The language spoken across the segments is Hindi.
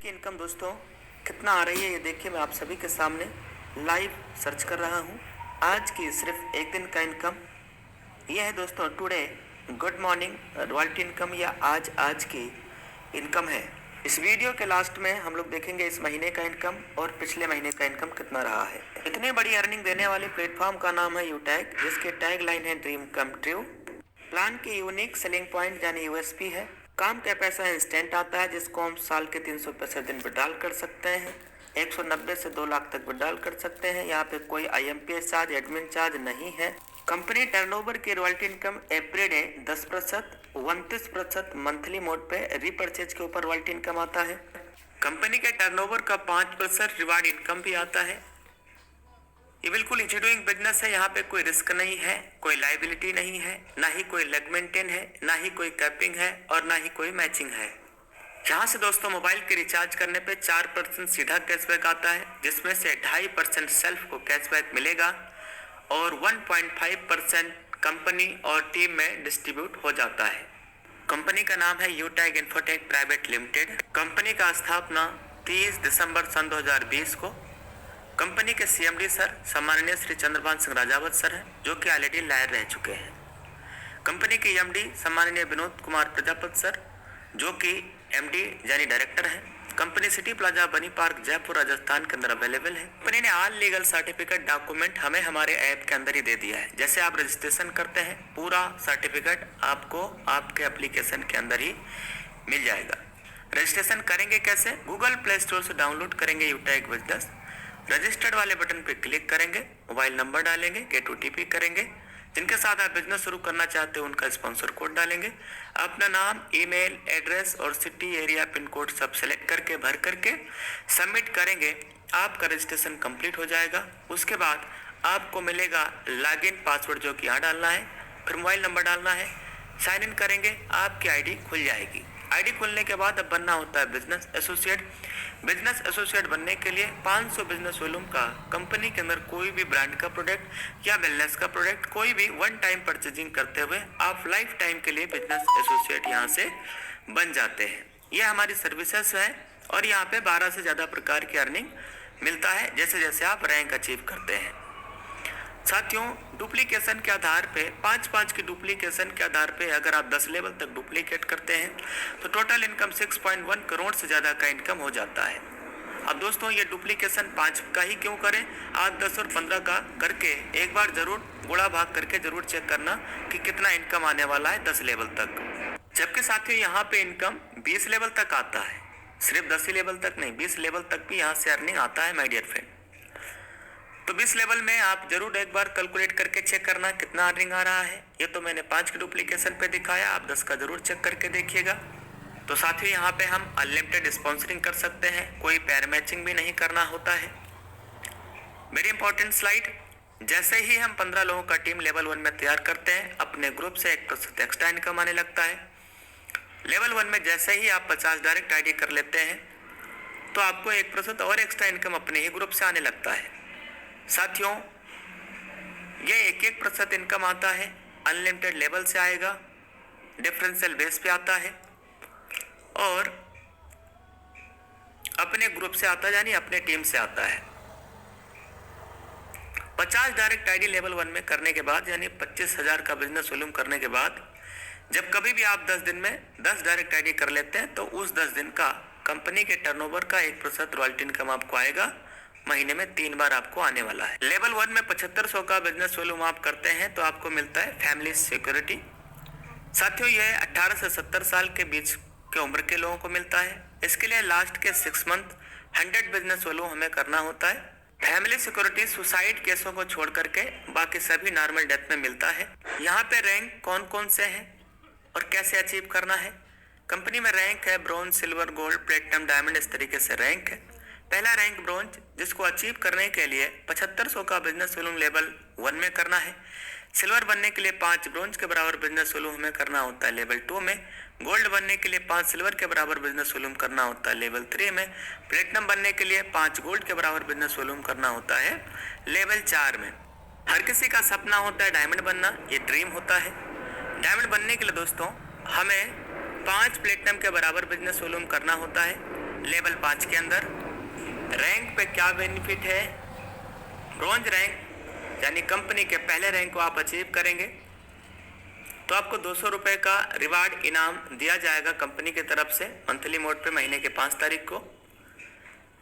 की इनकम दोस्तों कितना आ रही है ये देखिए, मैं आप सभी के सामने लाइव सर्च कर रहा हूँ। आज की सिर्फ एक दिन का इनकम ये है दोस्तों। Today good morning royalty income या आज की इनकम है। इस वीडियो के लास्ट में हम लोग देखेंगे इस महीने का इनकम और पिछले महीने का इनकम कितना रहा है। इतनी बड़ी अर्निंग देने वाले प्लेटफॉर्म का नाम है यूटैग, जिसके टैग लाइन है ड्रीम कम ट्रू। प्लान की यूनिक सेलिंग पॉइंट यानी यूएसपी है, काम का पैसा इंस्टेंट आता है, जिसको हम साल के 365 दिन विड्रॉल कर सकते हैं। 190 से 2 लाख तक विड्रॉल कर सकते हैं। यहाँ पे कोई IMPS चार्ज, एडमिन चार्ज नहीं है। कंपनी टर्नओवर की royalty income every day 10%, 29% monthly mode पे रीपर्चेज के ऊपर रॉयल्टी इनकम आता है। कंपनी के टर्नओवर का 5% रिवार्ड इनकम भी आता है। ये बिल्कुल इजी डूइंग बिजनेस है। यहाँ पे कोई रिस्क नहीं है, कोई लाइबिलिटी नहीं है, ना ही कोई लेग मेंटेन है, ना ही कोई कैपिंग है और ना ही कोई मैचिंग है। यहाँ से दोस्तों मोबाइल के रिचार्ज करने पे 4% सीधा कैशबैक आता है, जिसमें से 2.5% सेल्फ को कैशबैक मिलेगा और 1.5% कंपनी और टीम में डिस्ट्रीब्यूट हो जाता है। कंपनी का नाम है यूटैग इन्फोटेक प्राइवेट लिमिटेड। कंपनी का स्थापना 30 दिसंबर सन 2020 को। कंपनी के CMD सर सम्माननीय श्री चंद्रभान सिंह राजावत सर हैं, जो कि ऑलरेडी लायर रह चुके हैं। कंपनी के MD सम्माननीय विनोद कुमार प्रजापति सर, जो कि MD यानी डायरेक्टर हैं। कंपनी सिटी प्लाजा बनी पार्क जयपुर राजस्थान के अंदर अवेलेबल है। कंपनी ने ऑल लीगल सर्टिफिकेट डॉक्यूमेंट हमें हमारे ऐप के अंदर ही दे दिया है। जैसे आप रजिस्ट्रेशन करते हैं, पूरा सर्टिफिकेट आपको आपके एप्लीकेशन के अंदर ही मिल जाएगा। रजिस्ट्रेशन करेंगे कैसे? गूगल प्ले स्टोर से डाउनलोड करेंगे यूटैग बिजनेस, रजिस्टर्ड वाले बटन पे क्लिक करेंगे, मोबाइल नंबर डालेंगे, गेट OTP करेंगे। जिनके साथ आप बिजनेस शुरू करना चाहते हो उनका स्पॉन्सर कोड डालेंगे, अपना नाम, ईमेल एड्रेस और सिटी एरिया पिन कोड सब सेलेक्ट करके भर करके सबमिट करेंगे। आपका रजिस्ट्रेशन कंप्लीट हो जाएगा। उसके बाद आपको मिलेगा लॉगिन पासवर्ड, जो कि यहाँ डालना है, फिर मोबाइल नंबर डालना है, साइन इन करेंगे, आपकी ID खुल जाएगी। ID खुलने के बाद अब बनना होता है बिजनेस एसोसिएट। बिजनेस एसोसिएट बनने के लिए 500 बिजनेस वॉल्यूम का कंपनी के अंदर कोई भी ब्रांड का प्रोडक्ट या वेलनेस का प्रोडक्ट, कोई भी वन टाइम परचेजिंग करते हुए आप लाइफ टाइम के लिए बिजनेस एसोसिएट यहाँ से बन जाते हैं। ये हमारी सर्विसेज है और यहाँ पे 12 से ज़्यादा प्रकार की अर्निंग मिलता है जैसे जैसे आप रैंक अचीव करते हैं। साथियों, डुप्लीकेशन के आधार पे 5 की डुप्लीकेशन के आधार पे अगर आप 10 लेवल तक डुप्लीकेट करते हैं तो टोटल इनकम 6.1 करोड़ से ज़्यादा का इनकम हो जाता है। अब दोस्तों ये डुप्लीकेशन 5 का ही क्यों करें, 8, 10 और 15 का करके एक बार जरूर गुणा भाग करके जरूर चेक करना कि कितना इनकम आने वाला है 10 लेवल तक। जबकि साथियों यहाँ पे इनकम 20 लेवल तक आता है, सिर्फ 10 लेवल तक नहीं, 20 लेवल तक भी यहाँ से अर्निंग आता है माय डियर फ्रेंड। तो 20 लेवल में आप जरूर एक बार कैलकुलेट करके चेक करना कितना अर्निंग आ रहा है। ये तो मैंने 5 की डुप्लीकेशन पे दिखाया, आप 10 का जरूर चेक करके देखिएगा। तो साथियों यहाँ पे हम अनलिमिटेड स्पॉन्सरिंग कर सकते हैं, कोई पैर मैचिंग भी नहीं करना होता है। वेरी इंपॉर्टेंट स्लाइड, जैसे ही हम 15 लोगों का टीम लेवल 1 में तैयार करते हैं, अपने ग्रुप से 1% एक्स्ट्रा इनकम आने लगता है। लेवल 1 में जैसे ही आप 50 डायरेक्ट ID कर लेते हैं तो आपको 1% और एक्स्ट्रा इनकम अपने ही ग्रुप से आने लगता है। साथियों ये 1% इनकम आता है, अनलिमिटेड लेवल से आएगा, डिफरेंशियल बेस पे आता है और अपने ग्रुप से आता है, यानी अपने टीम से आता है। 50 डायरेक्ट ID लेवल 1 में करने के बाद, यानी 25,000 का बिजनेस वॉल्यूम करने के बाद, जब कभी भी आप 10 दिन में 10 डायरेक्ट ID कर लेते हैं तो उस 10 दिन का कंपनी के टर्नओवर का 1% रॉयल्टी इनकम आपको आएगा। महीने में 3 बार आपको आने वाला है। लेवल 1 में 7500 का बिजनेस वॉल्यूम आप करते हैं तो आपको मिलता है फैमिली सिक्योरिटी। साथियों ये 18 से 70 साल के बीच के उम्र के लोगों को मिलता है। इसके लिए लास्ट के 6 मंथ 100 बिजनेस वॉल्यूम हमें करना होता है। फैमिली सिक्योरिटी सुसाइड केसों को छोड़ करके बाकी सभी नॉर्मल डेथ में मिलता है। यहाँ पे रैंक कौन कौन से हैं और कैसे अचीव करना है। कंपनी में रैंक है bronze, silver, gold, platinum, diamond, इस तरीके से रैंक है। पहला रैंक ब्रॉन्ज, जिसको अचीव करने के लिए 7500 का बिजनेस वॉल्यूम लेवल 1 में करना है। सिल्वर बनने के लिए 5 ब्रॉन्ज के बराबर बिजनेस वॉल्यूम हमें करना होता है लेवल 2 में। गोल्ड बनने के लिए 5 सिल्वर के बराबर बिजनेस वॉल्यूम करना होता है लेवल 3 में। प्लेटिनम बनने के लिए 5 गोल्ड के बराबर बिजनेस वॉल्यूम करना होता है लेवल 4 में। हर किसी का सपना होता है डायमंड बनना, ये ड्रीम होता है। डायमंड बनने के लिए दोस्तों हमें 5 प्लेटिनम के बराबर बिजनेस वॉल्यूम करना होता है। लेवल 5 के अंदर। रैंक पे क्या बेनिफिट है? ब्रॉन्ज रैंक यानी कंपनी के पहले रैंक को आप अचीव करेंगे तो आपको 200 रुपये का रिवार्ड इनाम दिया जाएगा कंपनी की तरफ से मंथली मोड पे महीने के 5 तारीख को।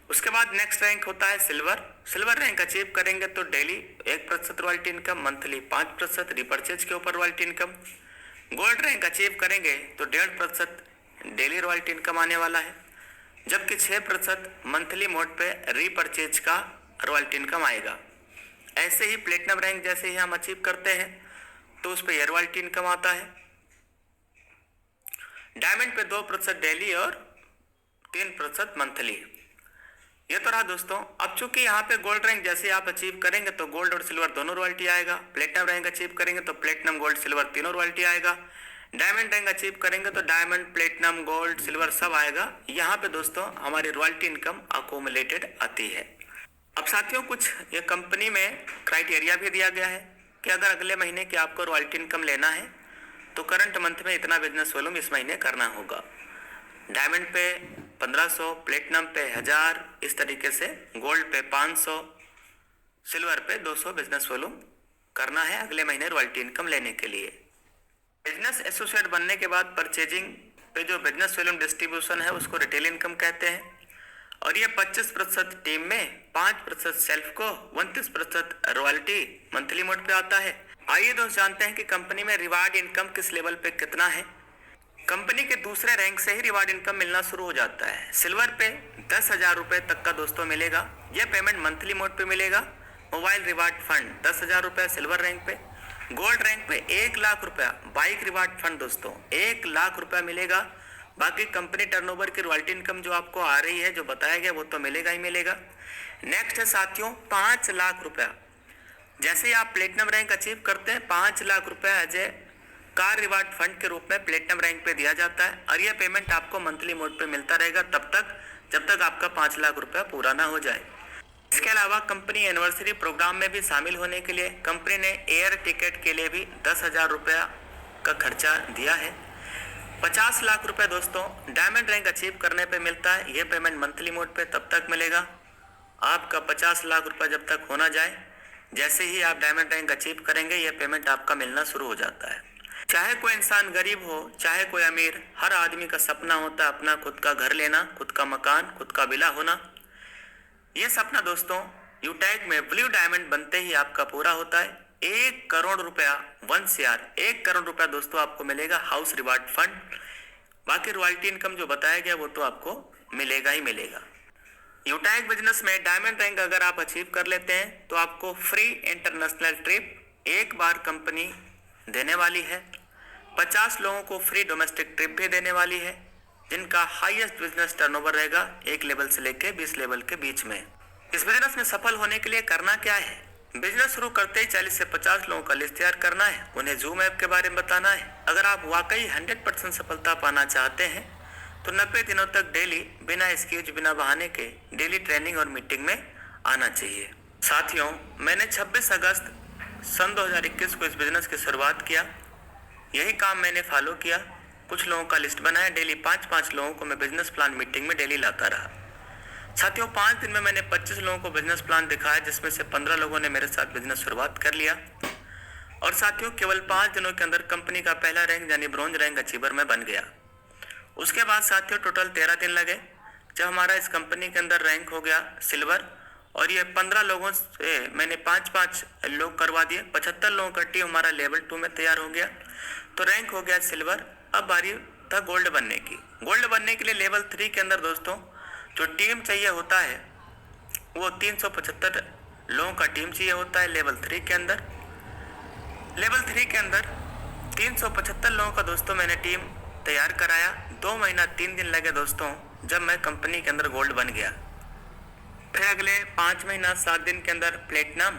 उसके बाद नेक्स्ट रैंक होता है सिल्वर। सिल्वर रैंक अचीव करेंगे तो daily 1% royalty income, monthly 5% repurchase के ऊपर royalty income. Gold rank achieve करेंगे तो 1.5% डेली रॉयल्टी इनकम आने वाला है, जबकि 6% मंथली मोड पे रीपरचेज का रॉयल्टी इनकम आएगा। ऐसे ही प्लेटिनम रैंक जैसे ही हम अचीव करते हैं तो उस पर यह रॉयल्टी इनकम आता है। डायमंड पे 2% डेली और 3% मंथली। ये तो रहा दोस्तों। अब चूंकि यहाँ पे गोल्ड रैंक जैसे आप अचीव करेंगे तो गोल्ड और सिल्वर दोनों रॉयल्टी आएगा। प्लेटिनम रैंक अचीव करेंगे तो प्लेटिनम, गोल्ड, सिल्वर तीनों रॉयल्टी आएगा। डायमंड रैंक अचीव करेंगे तो डायमंड, प्लेटिनम, गोल्ड, सिल्वर सब आएगा। यहाँ पे दोस्तों हमारी रॉयल्टी इनकम अकोमुलेटेड आती है। अब साथियों कुछ ये कंपनी में क्राइटेरिया भी दिया गया है कि अगर अगले महीने की आपको रॉयल्टी इनकम लेना है तो करंट मंथ में इतना बिजनेस वॉल्यूम इस महीने करना होगा। डायमंड पे 1500, प्लेटिनम पे 1000, इस तरीके से गोल्ड पे 500, सिल्वर पे 200 बिजनेस वॉल्यूम करना है अगले महीने रॉयल्टी इनकम लेने के लिए। बिजनेस एसोसिएट बनने के बाद परचेजिंग पे जो बिजनेस वॉल्यूम डिस्ट्रीब्यूशन है उसको रिटेल इनकम कहते हैं और ये 25% टीम में, 5% सेल्फ को, 29% रॉयल्टी मंथली मोड पे आता है। आइए दोस्त जानते हैं कि कंपनी में रिवार्ड इनकम किस लेवल पे कितना है। कंपनी के दूसरे रैंक से ही रिवार्ड इनकम मिलना शुरू हो जाता है। सिल्वर पे 10,000 रुपये तक का दोस्तों मिलेगा। यह पेमेंट मंथली मोड पे मिलेगा। मोबाइल रिवार्ड फंड 10,000 रुपये सिल्वर रैंक पे। गोल्ड रैंक पे 1 लाख रुपया बाइक रिवार्ड फंड दोस्तों 1 लाख रुपया मिलेगा। बाकी कंपनी टर्नओवर की रॉयल्टी इनकम जो आपको आ रही है, जो बताया गया, वो तो मिलेगा ही मिलेगा। नेक्स्ट है साथियों 5 लाख रुपया। जैसे ही आप प्लेटिनम रैंक अचीव करते हैं 5 लाख रुपया as a car reward fund के रूप में प्लेटिनम रैंक पे दिया जाता है और यह पेमेंट आपको मंथली मोड पे मिलता रहेगा तब तक जब तक आपका 5 लाख रुपया पूरा ना हो जाए। इसके अलावा कंपनी एनिवर्सरी प्रोग्राम में भी शामिल होने के लिए कंपनी ने एयर टिकट के लिए भी 10,000 रुपया का खर्चा दिया है। 50 लाख रुपए दोस्तों डायमंड रैंक अचीव करने पे मिलता है। यह पेमेंट मंथली मोड पे तब तक मिलेगा आपका 50 लाख रुपया जब तक हो ना जाए। जैसे ही आप डायमंड रैंक अचीव करेंगे यह पेमेंट आपका मिलना शुरू हो जाता है। चाहे कोई इंसान गरीब हो चाहे कोई अमीर, हर आदमी का सपना होता है अपना खुद का घर लेना, खुद का मकान, खुद का विला होना। यह सपना दोस्तों यूटैग में ब्लू डायमंड बनते ही आपका पूरा होता है। 1 करोड़ रुपया, 1 CR, 1 करोड़ रुपया दोस्तों आपको मिलेगा हाउस रिवार्ड फंड। बाकी रॉयल्टी इनकम जो बताया गया वो तो आपको मिलेगा ही मिलेगा। यूटैग बिजनेस में डायमंड रैंक अगर आप अचीव कर लेते हैं तो आपको फ्री इंटरनेशनल ट्रिप एक बार कंपनी देने वाली है। 50 लोगों को फ्री डोमेस्टिक ट्रिप भी देने वाली है जिनका हाईएस्ट बिजनेस टर्नओवर रहेगा 1 लेवल से लेकर 20 लेवल के बीच में। इस बिजनेस में सफल होने के लिए करना क्या है? बिजनेस शुरू करते ही 40 से 50 लोगों का लिस्ट तैयार करना है, उन्हें जूम ऐप के बारे में बताना है। अगर आप वाकई 100% सफलता पाना चाहते हैं तो 90 दिनों तक डेली बिना एक्सक्यूज, बिना बहाने के डेली ट्रेनिंग और मीटिंग में आना चाहिए। साथियों मैंने 26 अगस्त सन 2021 को इस बिजनेस की शुरुआत किया। यही काम मैंने फॉलो किया। कुछ लोगों का लिस्ट बनाया, डेली 5-5 लोगों को मैं बिजनेस प्लान मीटिंग में डेली लाता रहा। साथियों 5 दिन में मैंने 25 लोगों को बिजनेस प्लान दिखाया जिसमें से 15 लोगों ने मेरे साथ बिजनेस शुरुआत कर लिया। और साथियों केवल 5 दिनों के अंदर कंपनी का पहला रैंक यानी ब्रॉन्ज रैंक अचीवर में बन गया। उसके बाद साथियों टोटल 13 दिन लगे जब हमारा इस कंपनी के अंदर रैंक हो गया सिल्वर। और ये 15 लोगों से मैंने 5-5 लोग करवा दिए। 75 लोगों का टीम हमारा लेवल 2 में तैयार हो गया तो रैंक हो गया सिल्वर। अब बारी था गोल्ड बनने की। गोल्ड बनने के लिए लेवल 3 के अंदर दोस्तों जो टीम चाहिए होता है वो 375 लोगों का टीम चाहिए होता है लेवल 3 के अंदर। लेवल 3 के अंदर 375 लोगों का दोस्तों मैंने टीम तैयार कराया। 2 महीना 3 दिन लगे दोस्तों जब मैं कंपनी के अंदर गोल्ड बन गया। फिर अगले 5 महीना 7 दिन के अंदर प्लेटिनम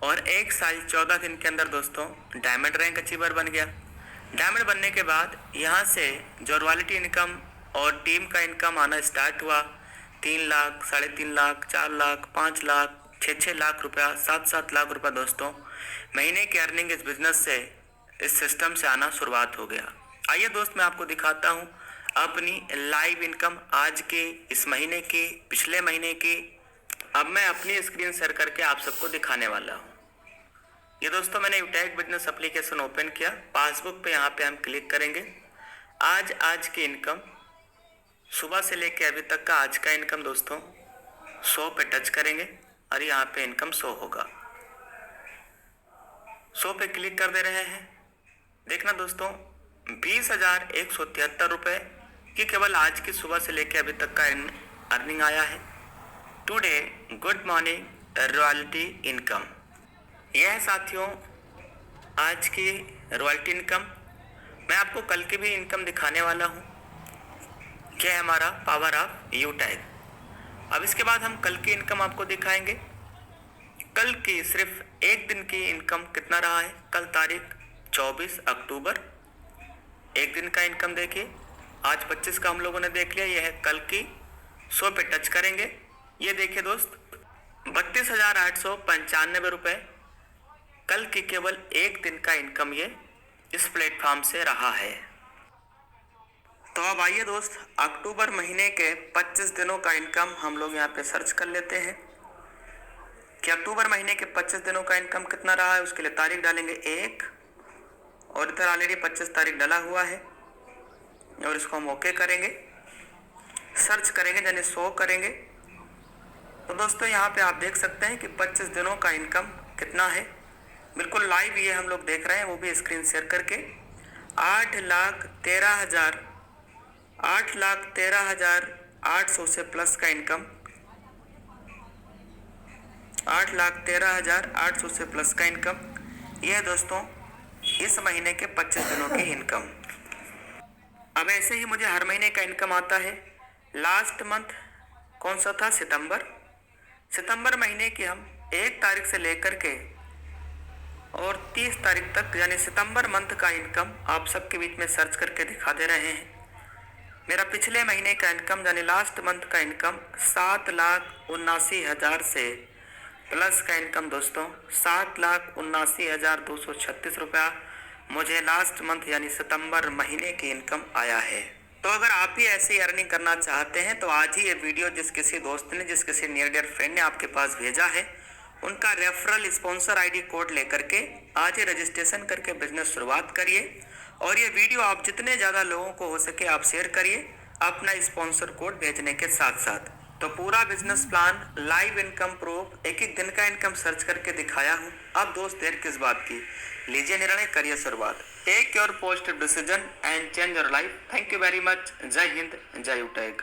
और 1 साल 14 दिन के अंदर दोस्तों डायमंड रैंक अचीवर बन गया। डायमंड बनने के बाद यहाँ से जो रॉयल्टी इनकम और टीम का इनकम आना स्टार्ट हुआ। 3 लाख, 3.5 लाख, 4 लाख, 5 लाख, 6 लाख रुपया, 7 लाख रुपया दोस्तों महीने की अर्निंग इस बिजनेस से, इस सिस्टम से आना शुरुआत हो गया। आइए दोस्त मैं आपको दिखाता हूँ अपनी लाइव इनकम आज के, इस महीने के, पिछले महीने के, अब मैं अपनी स्क्रीन शेयर करके आप सबको दिखाने वाला हूँ। ये दोस्तों मैंने यूटैग बिजनेस एप्लीकेशन ओपन किया, पासबुक पे यहाँ पे हम क्लिक करेंगे। आज की इनकम सुबह से लेके अभी तक का आज का इनकम दोस्तों 100 पे टच करेंगे और यहाँ पे इनकम 100 होगा। 100 पे क्लिक कर दे रहे हैं। देखना दोस्तों 20,173 रुपये की केवल आज की सुबह से लेके अभी तक का अर्निंग आया है। Today good morning royalty income, यह है साथियों आज की रॉयल्टी इनकम। मैं आपको कल की भी इनकम दिखाने वाला हूँ। क्या है हमारा पावर ऑफ यूटैग। अब इसके बाद हम कल की इनकम आपको दिखाएंगे। कल की सिर्फ एक दिन की इनकम कितना रहा है। कल तारीख 24 अक्टूबर, एक दिन का इनकम देखिए। आज 25 का हम लोगों ने देख लिया। यह है कल की। 100 पे टच करेंगे। ये देखिए दोस्त 32,895 रुपये कल की केवल एक दिन का इनकम ये इस प्लेटफॉर्म से रहा है। तो अब आइए दोस्त अक्टूबर महीने के 25 दिनों का इनकम हम लोग यहाँ पे सर्च कर लेते हैं कि अक्टूबर महीने के 25 दिनों का इनकम कितना रहा है। उसके लिए तारीख डालेंगे 1 और इधर ऑलरेडी 25 तारीख डाला हुआ है और इसको हम ओके करेंगे, सर्च करेंगे यानी 100 करेंगे। तो दोस्तों यहाँ पे आप देख सकते हैं कि 25 दिनों का इनकम कितना है। बिल्कुल लाइव ये हम लोग देख रहे हैं, वो भी स्क्रीन शेयर करके। 8,13,800 से प्लस का इनकम, 8,13,800 से प्लस का इनकम। ये है दोस्तों इस महीने के 25 दिनों की इनकम। अब ऐसे ही मुझे हर महीने का इनकम आता है। लास्ट मंथ कौन सा था, सितंबर महीने की हम 1 तारीख से लेकर के और 30 तारीख तक यानी सितंबर मंथ का इनकम आप सबके बीच में सर्च करके दिखा दे रहे हैं। मेरा पिछले महीने का इनकम यानी लास्ट मंथ का इनकम 7,79,000 से प्लस का इनकम दोस्तों 7,79,236 रुपया मुझे लास्ट मंथ यानी सितंबर महीने की इनकम आया है। तो अगर आप भी ऐसे ही अर्निंग करना चाहते हैं तो आज ही ये वीडियो जिस किसी दोस्त ने, जिस किसी नियर डियर फ्रेंड ने आपके पास भेजा है, उनका रेफरल स्पॉन्सर आईडी कोड लेकर के आज ही रजिस्ट्रेशन करके बिजनेस शुरुआत करिए। और ये वीडियो आप जितने ज़्यादा लोगों को हो सके आप शेयर करिए अपना स्पॉन्सर कोड भेजने के साथ साथ। तो पूरा business plan, live income proof, एक एक दिन का इनकम सर्च करके दिखाया हूँ। अब दोस्त देर किस बात की, लीजिए निर्णय, करिए शुरुआत। Take your positive decision and change your life. Thank you very much. जय हिंद, जय यूटैग।